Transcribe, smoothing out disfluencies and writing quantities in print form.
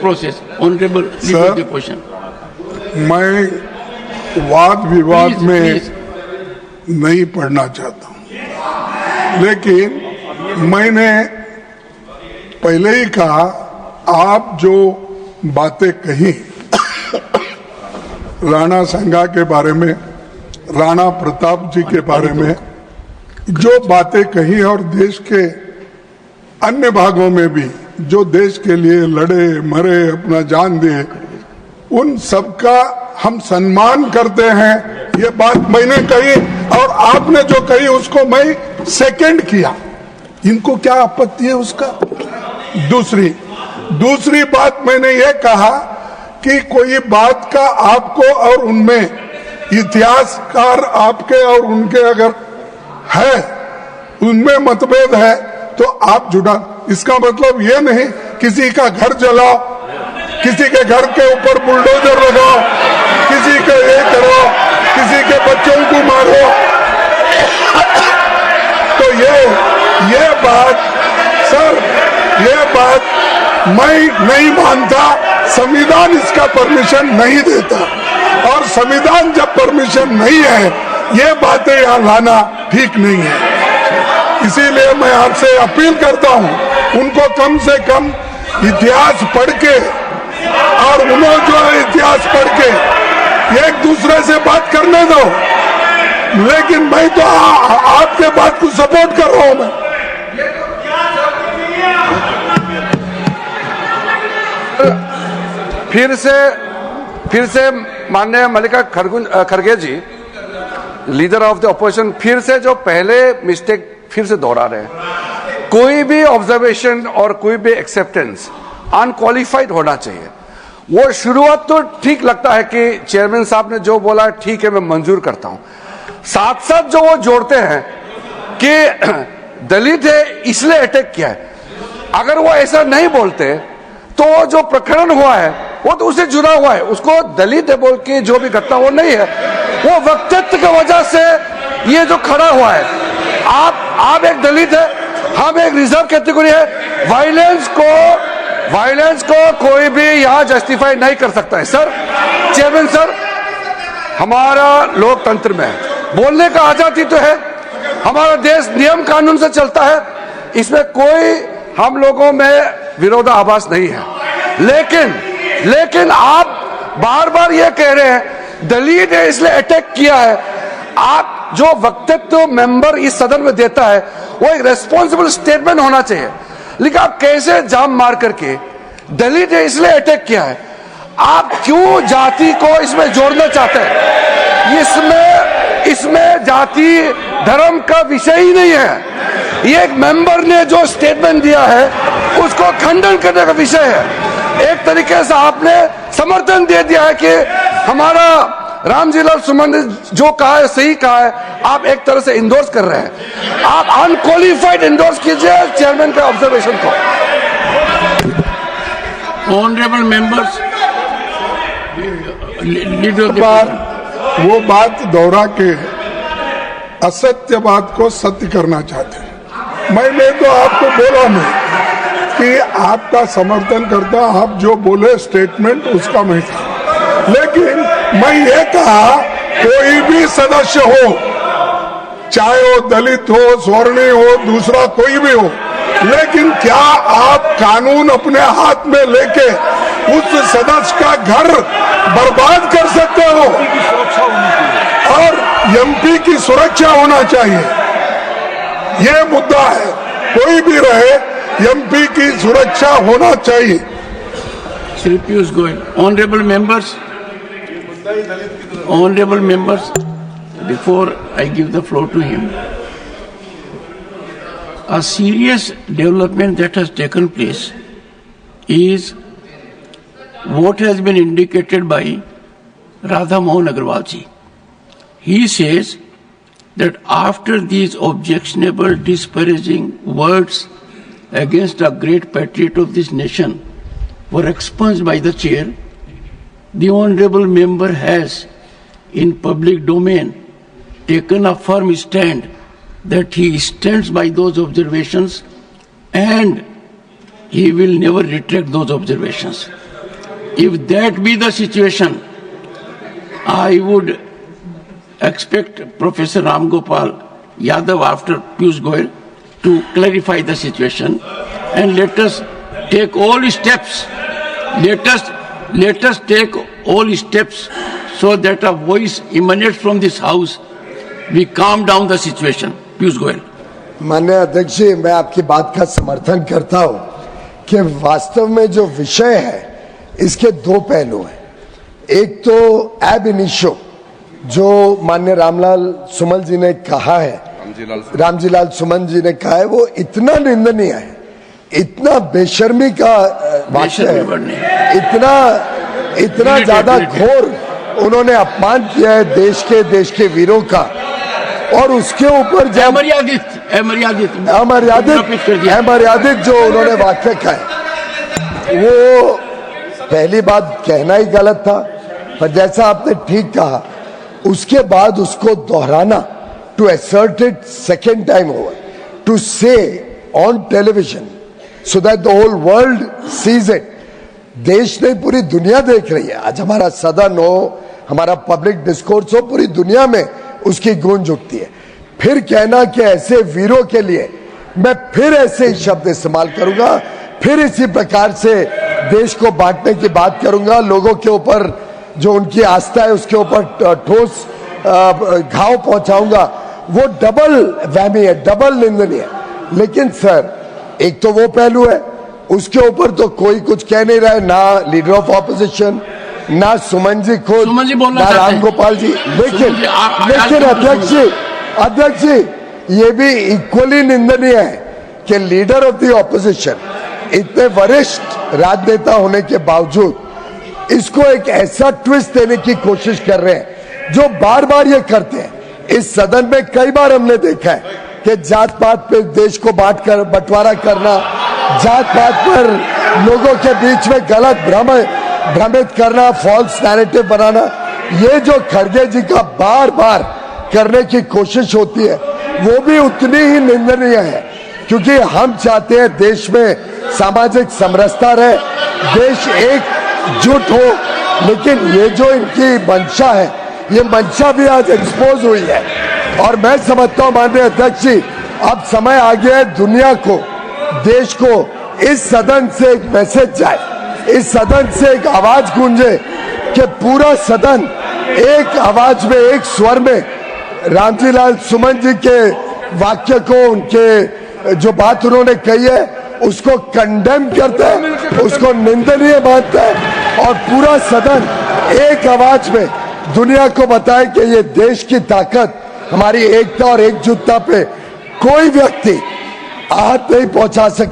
Process, honorable leader of the question. मैं वाद विवाद Please, में please. नहीं पढ़ना चाहता हूं, लेकिन मैंने पहले ही कहा, आप जो बातें कही राणा संगा के बारे में, राणा प्रताप जी के बारे में, जो बातें कही और देश के अन्य भागों में भी जो देश के लिए लड़े मरे अपना जान दिए, उन सबका हम सम्मान करते हैं। ये बात मैंने कही और आपने जो कही उसको मैं सेकंड किया। इनको क्या आपत्ति है उसका? दूसरी बात मैंने ये कहा कि कोई बात का आपको और उनमें इतिहासकार आपके और उनके अगर है, उनमें मतभेद है तो आप जुड़ा। इसका मतलब ये नहीं किसी का घर जलाओ, किसी के घर के ऊपर बुलडोजर लगाओ, किसी का ये करो, किसी के बच्चों को मारो। तो ये बात सर, ये बात मैं नहीं मानता। संविधान इसका परमिशन नहीं देता और संविधान जब परमिशन नहीं है, ये बातें यहाँ लाना ठीक नहीं है। इसीलिए मैं आपसे अपील करता हूँ, उनको कम से कम इतिहास पढ़ के और उन्होंने जो है इतिहास पढ़ के एक दूसरे से बात करने दो। लेकिन मैं तो आपके बात को सपोर्ट कर रहा हूं। मैं फिर से माननीय मल्लिका खड़गे जी, लीडर ऑफ द अपोजिशन, फिर से जो पहले मिस्टेक फिर से दोहरा रहे हैं। कोई भी ऑब्जर्वेशन और कोई भी एक्सेप्टेंस अनक्वालिफाइड होना चाहिए। वो शुरुआत तो ठीक लगता है कि चेयरमैन साहब ने जो बोला ठीक है, मैं मंजूर करता हूं। साथ साथ जो वो जोड़ते हैं कि दलित है इसलिए अटैक किया है, अगर वो ऐसा नहीं बोलते तो जो प्रकरण हुआ है वो तो उससे जुड़ा हुआ है। उसको दलित है बोल के जो भी घटना वो नहीं है, वो वक्तव्य की वजह से ये जो खड़ा हुआ है। आप एक दलित है, हम एक रिजर्व कैटेगरी है। वायलेंस को कोई भी यहाँ जस्टिफाई नहीं कर सकता है। सर, चेयरमैन सर, हमारा लोकतंत्र में बोलने का आजादी तो है, हमारा देश नियम कानून से चलता है, इसमें कोई हम लोगों में विरोधाभास नहीं है। लेकिन आप बार बार ये कह रहे हैं दलित है इसलिए अटैक किया है। आप जो वक्तव्य मेंबर इस सदन में देता है वो एक रेस्पॉन्सिबल स्टेटमेंट होना चाहिए। लेकिन आप कैसे जाम मार करके दलित है इसलिए अटैक किया है, आप क्यों जाति को इसमें जोड़ना चाहते हैं? इसमें जाति धर्म का विषय ही नहीं है। ये एक मेंबर ने जो स्टेटमेंट दिया है उसको खंडन करने का विषय है। एक तरीके से आपने समर्थन दे दिया है कि हमारा रामजीलाल सुमन ने जो कहा है सही कहा है, आप एक तरह से इंडोर्स कर रहे हैं। आप अनक्वालिफाइड इंडोर्स कीजिए चेयरमैन के ऑब्जर्वेशन को। Honorable members, leader of the बार वो बात दोहरा के असत्य बात को सत्य करना चाहते हैं। मैंने तो आपको बोला नहीं कि आपका समर्थन करता, आप जो बोले स्टेटमेंट उसका मैं था। लेकिन मैं ये कहा कोई भी सदस्य हो, चाहे वो दलित हो, स्वर्णीय हो, दूसरा कोई भी हो, लेकिन क्या आप कानून अपने हाथ में लेके उस सदस्य का घर बर्बाद कर सकते हो? और एमपी की सुरक्षा होना चाहिए, ये मुद्दा है। कोई भी रहे, एमपी की सुरक्षा होना चाहिए। Shri Piyush Goyal. Honorable members, before I give the floor to him, a serious development that has taken place is what has been indicated by Radha Mohan Agarwal ji. He says that after these objectionable, disparaging words against a great patriot of this nation were expunged by the chair, the honorable member has, in public domain, taken a firm stand that he stands by those observations and he will never retract those observations. If that be the situation, I would expect Professor Ram Gopal Yadav after Piyush Goyal to clarify the situation, and let us take all steps. Let us take all steps so that a voice emanates from this house. We calm down the situation. Piyush Goyal. माननीय अध्यक्ष जी, मैं आपकी बात का समर्थन करता हूं कि वास्तव में जो विषय है इसके दो पहलू हैं। एक तो एब इनिशियो जो माननीय रामलाल सुमन जी ने कहा है, रामजीलाल सुमन जी ने कहा है, वो इतना निंदनीय है, इतना बेशर्मी का वाक्य है, इतना ज्यादा घोर उन्होंने अपमान किया है देश के वीरों का। और उसके ऊपर जब अमर्यादित जो उन्होंने वाक्य कहा है, वो पहली बात कहना ही गलत था, पर जैसा आपने ठीक कहा उसके बाद उसको दोहराना, to assert it second time over, to say on television so that the whole world sees it. देश नहीं, पूरी दुनिया देख रही है। आज हमारा सदन हो, हमारा पब्लिक डिस्कोर्स हो, पूरी दुनिया में उसकी गूंज उठती है। फिर कहना कि ऐसे वीरों के लिए मैं फिर ऐसे ही शब्द इस्तेमाल करूंगा, फिर इसी प्रकार से देश को बांटने की बात करूंगा, लोगों के ऊपर जो उनकी आस्था है उसके ऊपर ठोस घाव पहुंचाऊंगा, वो डबल वहमी है, डबल निंदनीय है। लेकिन सर, एक तो वो पहलू है, उसके ऊपर तो कोई कुछ कह नहीं रहा है, ना लीडर ऑफ ऑपोजिशन, ना सुमन जी खुद, ना राम गोपाल जी। लेकिन अध्यक्ष जी, ये भी इक्वली निंदनीय है कि लीडर ऑफ द ऑपोजिशन, इतने वरिष्ठ राजनेता होने के बावजूद इसको एक ऐसा ट्विस्ट देने की कोशिश कर रहे हैं जो बार बार ये करते हैं। इस सदन में कई बार हमने देखा है कि जात पात पे देश को बंटवारा करना, जात पात पर लोगों के बीच में गलत भ्रमित करना, फॉल्स नैरेटिव बनाना, ये जो खड़गे जी का बार बार करने की कोशिश होती है, वो भी उतनी ही निंदनीय है। क्योंकि हम चाहते हैं देश में सामाजिक समरसता रहे, देश एकजुट हो, लेकिन ये जो इनकी मंशा है, ये मंशा भी आज एक्सपोज हुई है। और मैं समझता हूं माननीय अध्यक्ष जी, अब समय आ गया है दुनिया को, देश को इस सदन से एक मैसेज जाए, इस सदन से एक आवाज गूंजे कि पूरा सदन एक आवाज में, एक स्वर में रामजीलाल सुमन जी के वाक्य को, उनके जो बात उन्होंने कही है उसको कंडेम करता है, उसको निंदनीय मानता है, और पूरा सदन एक आवाज में दुनिया को बताए कि ये देश की ताकत, हमारी एकता और एकजुटता पे कोई व्यक्ति आहत नहीं पहुंचा सकता।